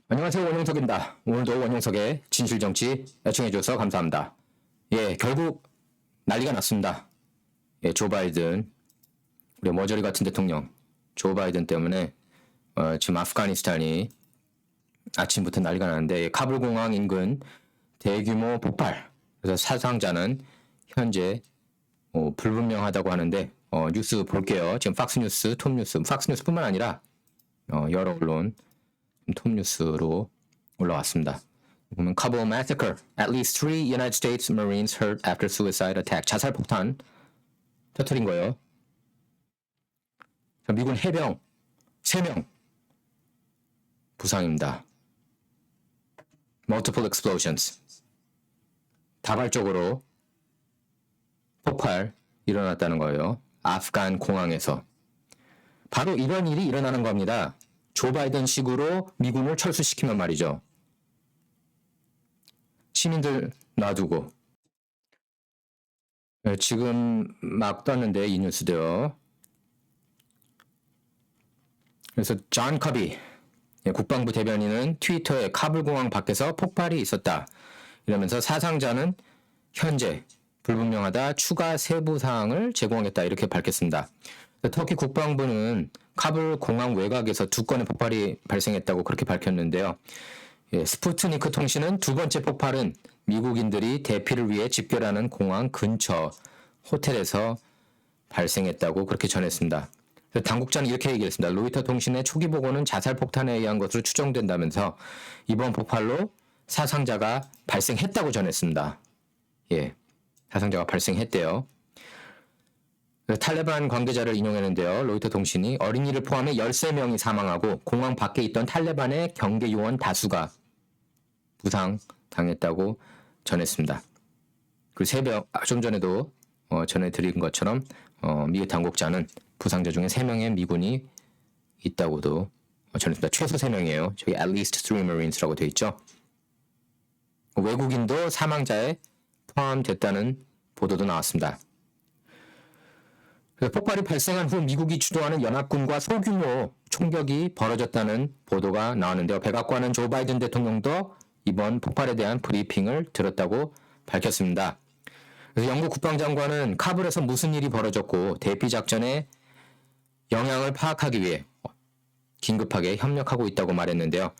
안녕하세요. 원영석입니다. 오늘도 원영석의 진실정치 애청해주셔서 감사합니다. 예, 결국 난리가 났습니다. 예, 조 바이든, 우리 머저리 같은 대통령 조 바이든 때문에 지금 아프가니스탄이 아침부터 난리가 나는데 카불 공항 인근 대규모 폭발. 그래서 사상자는 현재 불분명하다고 하는데 뉴스 볼게요. 지금 팍스뉴스, 톱뉴스, 팍스뉴스뿐만 아니라 여러 언론 톱뉴스로 올라왔습니다. 보면 Kabul massacre. At least 3 United States Marines hurt after suicide attack. 자살 폭탄 터뜨린 거예요. 미군 해병 3명 부상입니다. Multiple explosions. 다발적으로 폭발 일어났다는 거예요. 아프간 공항에서. 바로 이런 일이 일어나는 겁니다. 조 바이든 식으로 미군을 철수시키면 말이죠. 시민들 놔두고. 지금 막 떴는데 이 뉴스도요. 그래서 존 커비 국방부 대변인은 트위터에 카불 공항 밖에서 폭발이 있었다. 이러면서 사상자는 현재 불분명하다. 추가 세부 사항을 제공하겠다. 이렇게 밝혔습니다. 터키 국방부는 카불 공항 외곽에서 2건의 폭발이 발생했다고 그렇게 밝혔는데요. 스푸트니크 통신은 두 번째 폭발은 미국인들이 대피를 위해 집결하는 공항 근처 호텔에서 발생했다고 그렇게 전했습니다. 당국자는 이렇게 얘기했습니다. 로이터 통신의 초기 보고는 자살 폭탄에 의한 것으로 추정된다면서 이번 폭발로 사상자가 발생했다고 전했습니다. 예, 사상자가 발생했대요. 탈레반 관계자를 인용했는데요. 로이터 통신이 어린이를 포함해 13명이 사망하고 공항 밖에 있던 탈레반의 경계 요원 다수가 부상당했다고 전했습니다. 그리고 새벽 좀 전에도 전해드린 것처럼 미 당국자는 부상자 중에 3명의 미군이 있다고도 전했습니다. 최소 3명이에요. 저기 at least 3 Marines라고 되어 있죠. 외국인도 사망자에 포함됐다는 보도도 나왔습니다. 폭발이 발생한 후 미국이 주도하는 연합군과 소규모 총격이 벌어졌다는 보도가 나왔는데요. 백악관은 조 바이든 대통령도 이번 폭발에 대한 브리핑을 들었다고 밝혔습니다. 그래서 영국 국방장관은 카불에서 무슨 일이 벌어졌고 대피 작전에 영향을 파악하기 위해 긴급하게 협력하고 있다고 말했는데요.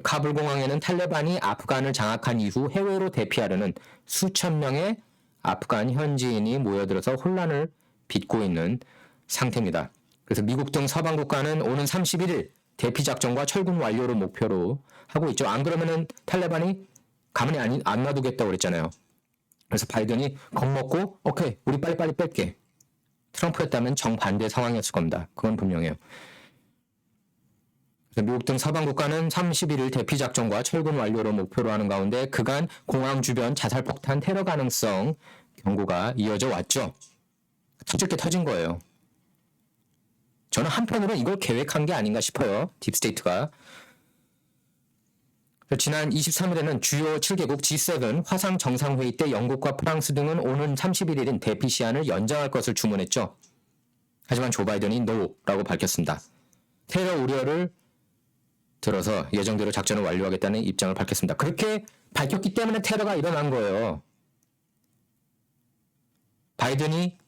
카불 공항에는 탈레반이 아프간을 장악한 이후 해외로 대피하려는 수천 명의 아프간 현지인이 모여들어서 혼란을 빚고 있는 상태입니다. 그래서 미국 등 서방 국가는 오는 31일 대피 작전과 철군 완료를 목표로 하고 있죠. 안 그러면은 탈레반이 가만히 안 놔두겠다고 그랬잖아요. 그래서 바이든이 겁먹고 오케이 우리 빨리빨리 뺄게. 트럼프였다면 정반대 상황이었을 겁니다. 그건 분명해요. 그래서 미국 등 서방 국가는 31일 대피 작전과 철군 완료를 목표로 하는 가운데 그간 공항 주변 자살 폭탄 테러 가능성 경고가 이어져 왔죠. 터질 게 터진 거예요. 저는 한편으로 이걸 계획한 게 아닌가 싶어요. 딥스테이트가. 지난 23일에는 주요 7개국 G7 화상 정상회의 때 영국과 프랑스 등은 오는 31일인 대피 시한을 연장할 것을 주문했죠. 하지만 조 바이든이 NO라고 밝혔습니다. 테러 우려를 들어서 예정대로 작전을 완료하겠다는 입장을 밝혔습니다. 그렇게 밝혔기 때문에 테러가 일어난 거예요. 바이든이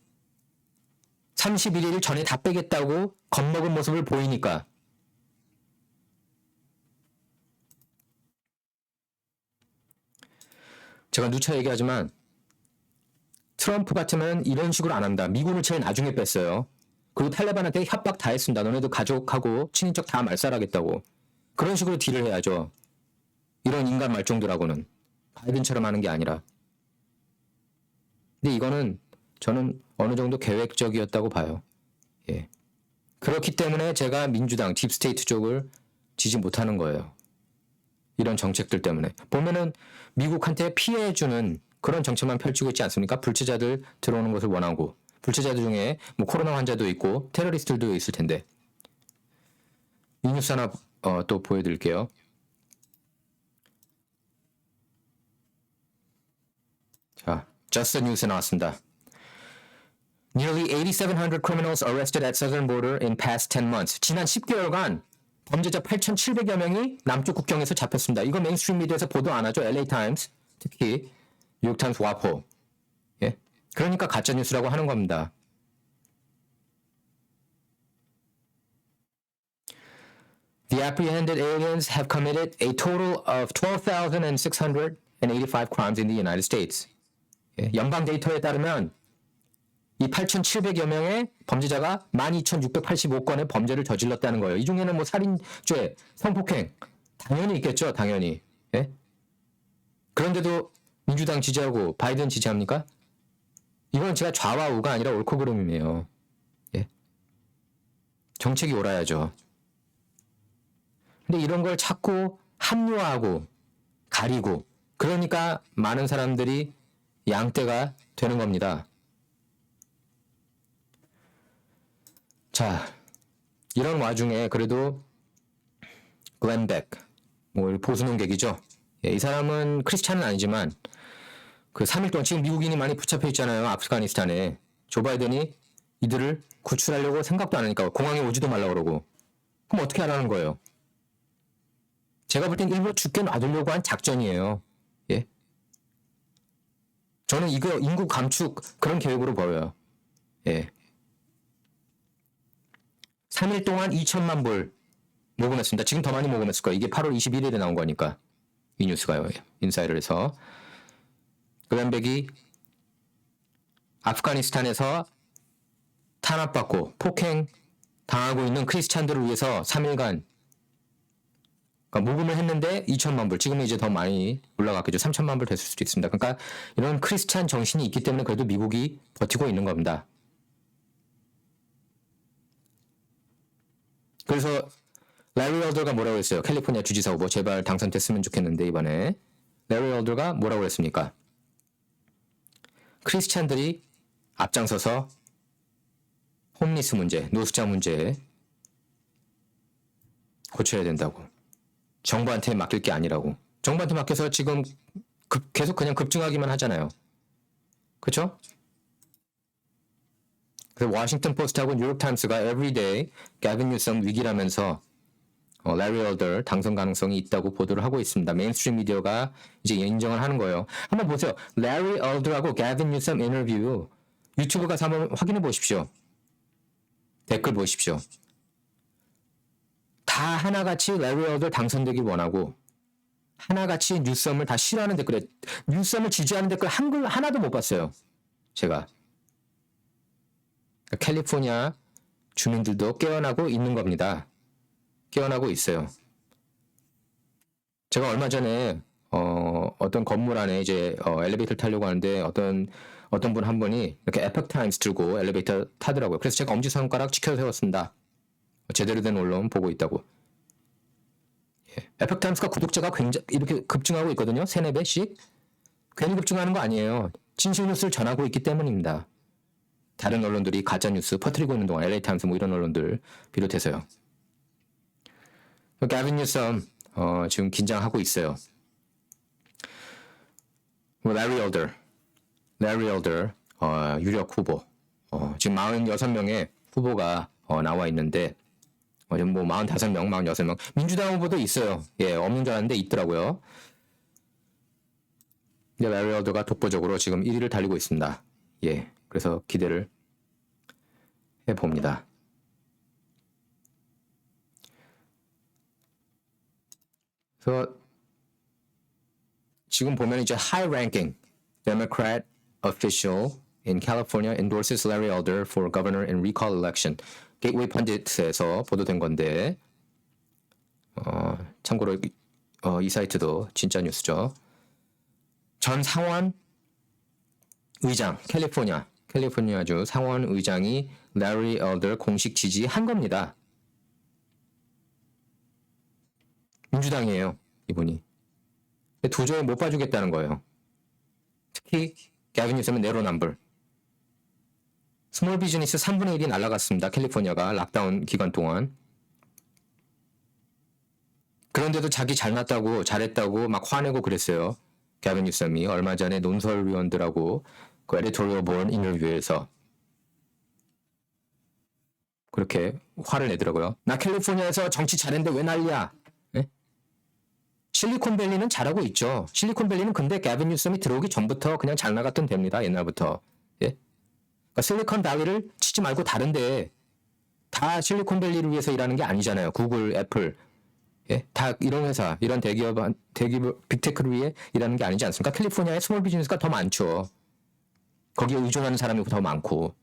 31일 전에 다 빼겠다고 겁먹은 모습을 보이니까. 제가 누차 얘기하지만 트럼프 같으면 이런 식으로 안 합니다. 미군을 제일 나중에 뺐어요. 그리고 탈레반한테 협박 다 했습니다. 너네도 가족하고 친인척 다 말살하겠다고. 그런 식으로 딜을 해야죠. 이런 인간 말종들하고는. 바이든처럼 하는 게 아니라. 근데 이거는 저는 어느 정도 계획적이었다고 봐요. 예. 그렇기 때문에 제가 민주당 딥스테이트 쪽을 지지 못하는 거예요. 이런 정책들 때문에. 보면은 미국한테 피해주는 그런 정책만 펼치고 있지 않습니까? 불체자들 들어오는 것을 원하고 불체자들 중에 뭐 코로나 환자도 있고 테러리스트들도 있을 텐데. 이 뉴스 하나 또 보여드릴게요. 자, Just the News에 나왔습니다. Nearly 8,700 criminals arrested at southern border in past 10 months. 지난 10개월간 범죄자 8,700여 명이 남쪽 국경에서 잡혔습니다. 이거 메인스트림 미디어에서 보도 안 하죠. LA 타임스, 특히 뉴욕 타임스 와포. 예? 그러니까 가짜 뉴스라고 하는 겁니다. The apprehended aliens have committed a total of 12,685 crimes in the United States. 예, 연방 데이터에 따르면 이 8,700여 명의 범죄자가 12,685건의 범죄를 저질렀다는 거예요. 이 중에는 뭐 살인죄, 성폭행 당연히 있겠죠. 당연히. 예? 그런데도 민주당 지지하고 바이든 지지합니까? 이건 제가 좌와 우가 아니라 옳고 그름이에요. 예? 정책이 옳아야죠. 근데 이런 걸 자꾸 합리화하고 가리고 그러니까 많은 사람들이 양떼가 되는 겁니다. 자, 이런 와중에 그래도 글렌 백, 뭐 보수논객이죠. 예, 이 사람은 크리스찬은 아니지만 그 3일 동안 지금 미국인이 많이 붙잡혀 있잖아요. 아프가니스탄에. 조 바이든이 이들을 구출하려고 생각도 안 하니까 공항에 오지도 말라고 그러고. 그럼 어떻게 하라는 거예요? 제가 볼 땐 일부러 죽게 놔두려고 한 작전이에요. 예? 저는 이거 인구 감축 그런 계획으로 보여요. 예. 3일 동안 2천만 불 모금했습니다. 지금 더 많이 모금했을 거예요. 이게 8월 21일에 나온 거니까. 이 뉴스가요. 인사이더에서. 글렌백이 아프가니스탄에서 탄압받고 폭행 당하고 있는 크리스찬들을 위해서 3일간 그러니까 모금을 했는데 2천만 불. 지금은 이제 더 많이 올라갔겠죠. 3천만 불 됐을 수도 있습니다. 그러니까 이런 크리스찬 정신이 있기 때문에 그래도 미국이 버티고 있는 겁니다. 그래서 레리 얼더가 뭐라고 했어요? 캘리포니아 주지사 후보 제발 당선됐으면 좋겠는데 이번에 레리 얼더가 뭐라고 했습니까? 크리스찬들이 앞장서서 홈리스 문제, 노숙자 문제 고쳐야 된다고. 정부한테 맡길 게 아니라고. 정부한테 맡겨서 지금 계속 그냥 급증하기만 하잖아요. 그렇죠? 그래서 워싱턴 포스트하고 뉴욕 타임스가 everyday 가빈 뉴섬 위기라면서 레리 얼더 당선 가능성이 있다고 보도를 하고 있습니다. 메인스트림 미디어가 이제 인정을 하는 거예요. 한번 보세요. 레리 얼더하고 가빈 뉴섬 인터뷰 유튜브 가서 한번 확인해 보십시오. 댓글 보십시오. 다 하나같이 레리 얼더 당선되길 원하고 하나같이 뉴섬을 다 싫어하는 댓글에 뉴섬을 지지하는 댓글 한글 하나도 못 봤어요. 제가. 캘리포니아 주민들도 깨어나고 있는 겁니다. 깨어나고 있어요. 제가 얼마 전에 어떤 건물 안에 이제 엘리베이터를 타려고 하는데 어떤 분 한 분이 이렇게 에poch 타임스 들고 엘리베이터 타더라고요. 그래서 제가 엄지손가락 치켜 세웠습니다. 제대로 된 언론 보고 있다고. 예. 에poch 타임스가 구독자가 굉장히 이렇게 급증하고 있거든요. 3-4배씩. 괜히 급증하는 거 아니에요. 진실 뉴스를 전하고 있기 때문입니다. 다른 언론들이 가짜 뉴스 퍼뜨리고 있는 동안 LA 타임스 뭐 이런 언론들 비롯해서요. 가빈 뉴섬 지금 긴장하고 있어요. 레리 얼더 유력 후보 지금 46명의 후보가 나와 있는데 뭐 45명, 46명 민주당 후보도 있어요. 예, 없는 줄 알았는데 있더라고요. 근데 레리 얼더가 독보적으로 지금 1위를 달리고 있습니다. 예, 그래서 기대를 해봅니다. 그래서 지금 보면 이제 high ranking Democrat official in California endorses Larry Elder for governor in recall election. Gateway Pundit에서 보도된 건데 참고로 이 사이트도 진짜 뉴스죠. 전 상원 의장 캘리포니아주 상원 의장이 Larry Elder 공식 지지한 겁니다. 민주당이에요, 이분이. 도저히 못 봐주겠다는 거예요. 특히 가빈 뉴섬은 내로남불. 스몰 비즈니스 3분의 1이 날아갔습니다. 캘리포니아가 락다운 기간 동안. 그런데도 자기 잘했다고 막 화내고 그랬어요. 가빈 뉴섬이 얼마 전에 논설위원들하고 그 에디토리얼 본 인터뷰에서 그렇게 화를 내더라고요. 나 캘리포니아에서 정치 잘했는데 왜 난리야? 예? 실리콘밸리는 잘하고 있죠. 실리콘밸리는 근데 게빈 뉴섬이 들어오기 전부터 그냥 잘 나갔던 데입니다. 옛날부터. 예? 그러니까 실리콘밸리를 치지 말고 다른데 다 실리콘밸리를 위해서 일하는 게 아니잖아요. 구글, 애플, 예? 다 이런 회사, 이런 대기업, 빅테크를 위해 일하는 게 아니지 않습니까? 캘리포니아에 스몰 비즈니스가 더 많죠. 거기에 의존하는 사람이 더 많고.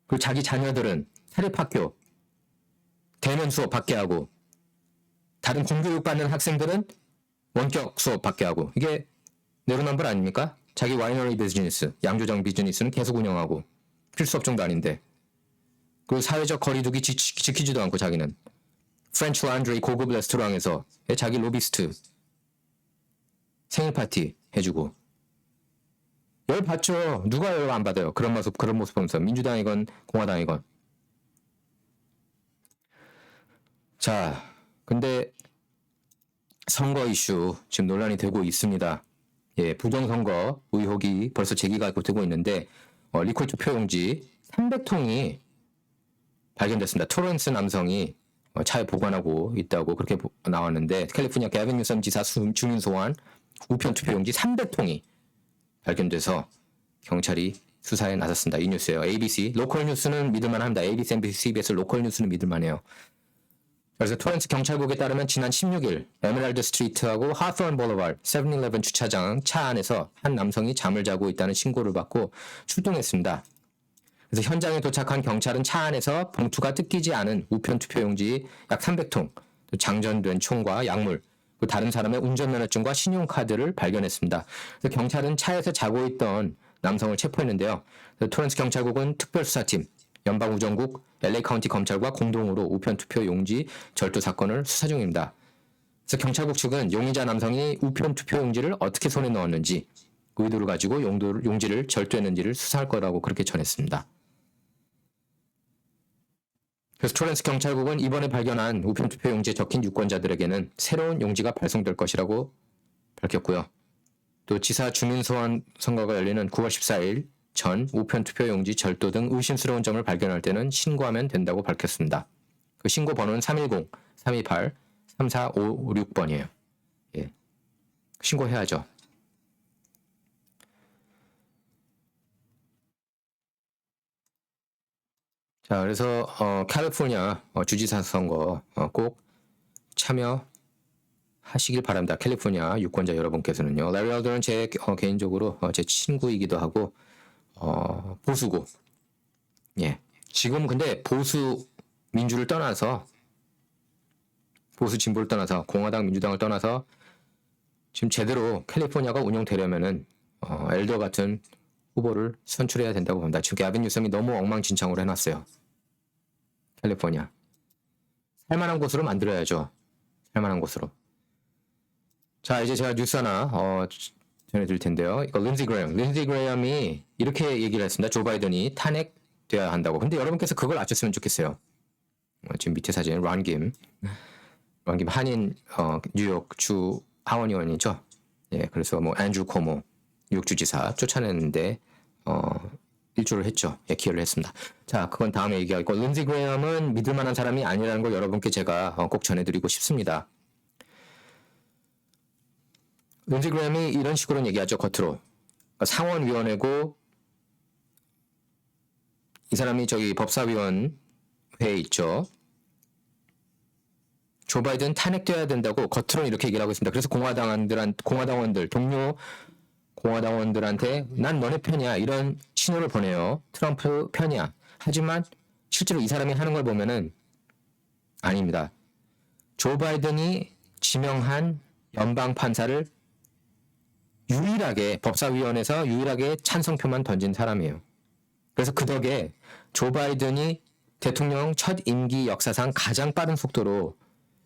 그리고 자기 자녀들은 사립학교, 대면 수업 받게 하고, 다른 공교육 받는 학생들은 원격 수업 받게 하고, 이게 내로남불 아닙니까? 자기 와이너리 비즈니스, 양조장 비즈니스는 계속 운영하고, 필수 업종도 아닌데. 그리고 사회적 거리두기 지키지도 않고 자기는. 프렌치 란드리 고급 레스토랑에서 자기 로비스트 생일 파티 해주고. 열 받죠. 누가 열 안 받아요. 그런 모습 보면서. 민주당이건 공화당이건. 자, 근데 선거 이슈 지금 논란이 되고 있습니다. 예, 부정선거 의혹이 벌써 제기가 되고 있는데 리콜 투표용지 300통이 발견됐습니다. 토렌스 남성이 차에 보관하고 있다고 그렇게 나왔는데 캘리포니아 게빈 뉴섬 지사 주민 소환 우편 투표용지 300통이 발견돼서 경찰이 수사에 나섰습니다. 이 뉴스예요. ABC 로컬 뉴스는 믿을만합니다. ABC, NBC, CBS 로컬 뉴스는 믿을만해요. 그래서 토렌스 경찰국에 따르면 지난 16일 에메랄드 스트리트하고 하스원 볼러바드 7-11 주차장 차 안에서 한 남성이 잠을 자고 있다는 신고를 받고 출동했습니다. 그래서 현장에 도착한 경찰은 차 안에서 봉투가 뜯기지 않은 우편 투표용지 약 300통, 장전된 총과 약물, 그리고 다른 사람의 운전면허증과 신용카드를 발견했습니다. 그래서 경찰은 차에서 자고 있던 남성을 체포했는데요. 토렌스 경찰국은 특별수사팀, 연방우정국, LA 카운티 검찰과 공동으로 우편 투표용지 절도 사건을 수사 중입니다. 그래서 경찰국 측은 용의자 남성이 우편 투표용지를 어떻게 손에 넣었는지, 의도를 가지고 용지를 절도했는지를 수사할 거라고 그렇게 전했습니다. 그래서 토렌스 경찰국은 이번에 발견한 우편 투표용지에 적힌 유권자들에게는 새로운 용지가 발송될 것이라고 밝혔고요. 또 지사 주민소환 선거가 열리는 9월 14일 전 우편 투표용지 절도 등 의심스러운 점을 발견할 때는 신고하면 된다고 밝혔습니다. 그 신고 번호는 310-328-3456번이에요. 예. 신고해야죠. 자, 그래서 캘리포니아 주지사 선거 꼭 참여하시길 바랍니다. 캘리포니아 유권자 여러분께서는요. 레리 엘더는 제 개인적으로 제 친구이기도 하고 보수고, 예. 지금 근데 보수 민주를 떠나서 보수 진보를 떠나서 공화당 민주당을 떠나서 지금 제대로 캘리포니아가 운영되려면은 엘더 같은 후보를 선출해야 된다고 봅니다. 지금 게빈 뉴섬이 너무 엉망진창으로 해놨어요. 캘리포니아. 살만한 곳으로 만들어야죠. 살만한 곳으로. 자, 이제 제가 뉴스 하나 전해드릴 텐데요. 이거 린지 그레이엄이 이렇게 얘기를 했습니다. 조 바이든이 탄핵돼야 한다고. 근데 여러분께서 그걸 아셨으면 좋겠어요. 지금 밑에 사진 런김 한인 뉴욕 주 하원의원이죠. 예, 그래서 뭐 앤드루 코모 뉴욕 주지사 쫓아냈는데 일조를 했죠. 예, 기여를 했습니다. 자, 그건 다음에 얘기하고, 린지 그레이엄은 믿을 만한 사람이 아니라는 걸 여러분께 제가 꼭 전해드리고 싶습니다. 린지 그레이엄이 이런 식으로 얘기하죠. 겉으로. 그러니까 상원위원회고 이 사람이 저기 법사위원회에 있죠. 조 바이든 탄핵돼야 된다고 겉으로는 이렇게 얘기를 하고 있습니다. 그래서 공화당원들, 동료 공화당원들한테 난 너네 편이야 이런 신호를 보내요. 트럼프 편이야. 하지만 실제로 이 사람이 하는 걸 보면은 아닙니다. 조 바이든이 지명한 연방 판사를 유일하게 법사위원회에서 유일하게 찬성표만 던진 사람이에요. 그래서 그 덕에 조 바이든이 대통령 첫 임기 역사상 가장 빠른 속도로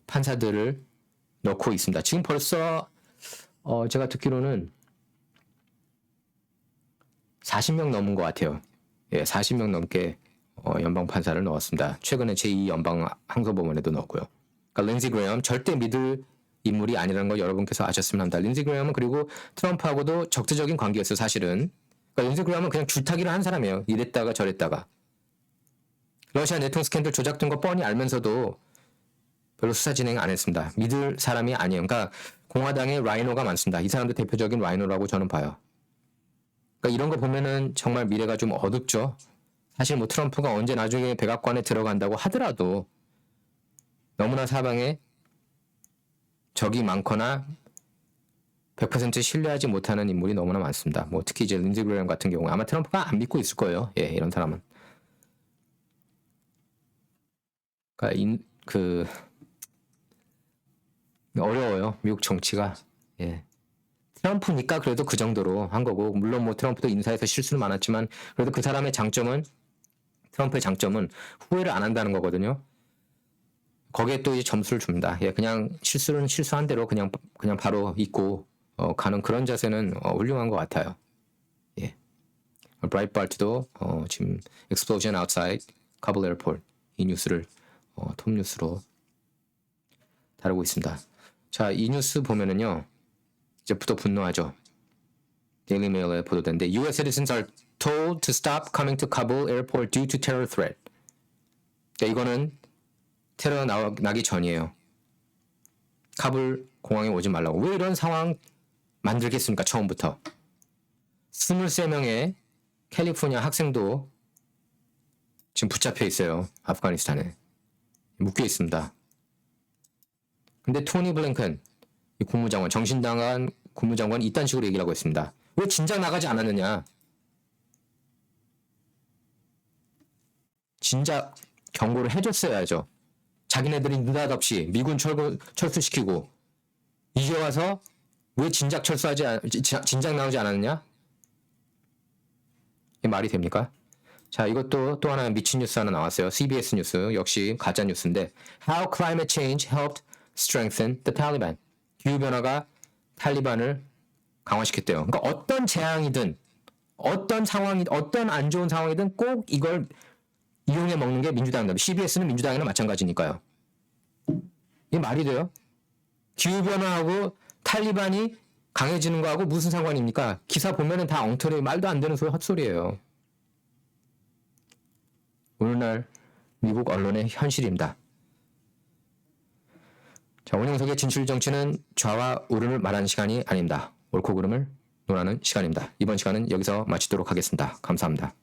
판사들을 넣고 있습니다. 지금 벌써 제가 듣기로는 40명 넘은 것 같아요. 예, 40명 넘게 연방 판사를 넣었습니다. 최근에 제2 연방 항소법원에도 넣었고요. 그러니까 린지 그레이엄 절대 믿을 인물이 아니라는 걸 여러분께서 아셨으면 합니다. 린지 그레이엄은 그리고 트럼프하고도 적대적인 관계였어요. 사실은. 그러니까 그러니까 린지 그램은 그냥 줄타기를 한 사람이에요. 이랬다가 저랬다가. 러시아 내통 스캔들 조작된 거 뻔히 알면서도 별로 수사 진행 안 했습니다. 믿을 사람이 아니에요. 그러니까 공화당에 라이노가 많습니다. 이 사람도 대표적인 라이노라고 저는 봐요. 그러니까 이런 거 보면은 정말 미래가 좀 어둡죠. 사실 뭐 트럼프가 언제 나중에 백악관에 들어간다고 하더라도 너무나 사방에 적이 많거나 100% 신뢰하지 못하는 인물이 너무나 많습니다. 뭐 특히 이제 린지 그레엄 같은 경우 아마 트럼프가 안 믿고 있을 거예요. 예, 이런 사람은. 그러니까 어려워요. 미국 정치가. 예. 트럼프니까 그래도 그 정도로 한 거고, 물론 뭐 트럼프도 인사에서 실수는 많았지만 그래도 그 사람의 장점은, 트럼프의 장점은 후회를 안 한다는 거거든요. 거기에 또 이제 점수를 줍니다. 예, 그냥 실수는 실수한 대로 그냥 바로 잊고 가는 그런 자세는 훌륭한 것 같아요. 예. 브라이트바트도 지금 explosion outside Kabul airport 이 뉴스를 톱 뉴스로 다루고 있습니다. 자, 이 뉴스 보면은요, 이제부터 분노하죠. 데일리 메일에 보도된데 U.S. citizens are told to stop coming to Kabul airport due to terror threat. 그러니까 이거는 테러 나기 전이에요. 카불 공항에 오지 말라고. 왜 이런 상황 만들겠습니까? 처음부터. 23명의 캘리포니아 학생도 지금 붙잡혀 있어요. 아프가니스탄에. 묶여 있습니다. 근데 토니 블링컨, 이 국무장관, 정신당한 국무장관이 이딴 식으로 얘기를 하고 있습니다. 왜 진작 나가지 않았느냐? 진작 경고를 해줬어야죠. 자기네들이 느닷없이 미군 철수시키고 이제 와서 왜 진작 진작 나오지 않았느냐? 이게 말이 됩니까? 자, 이것도 또 하나 미친 뉴스 하나 나왔어요. CBS 뉴스, 역시 가짜 뉴스인데 How climate change helped strengthen the Taliban. 기후변화가 탈리반을 강화시켰대요. 그러니까 어떤 재앙이든 어떤 상황이, 어떤 안 좋은 상황이든 꼭 이걸 이용해 먹는 게 민주당입니다. CBS는 민주당이나 마찬가지니까요. 이게 말이 돼요? 기후변화하고 탈리반이 강해지는 거하고 무슨 상관입니까? 기사 보면은 다 엉터리, 말도 안 되는 소리, 헛소리예요. 오늘날 미국 언론의 현실입니다. 자, 원영석의 진실정치는 좌와 우를 말하는 시간이 아닙니다. 옳고 그름을 논하는 시간입니다. 이번 시간은 여기서 마치도록 하겠습니다. 감사합니다.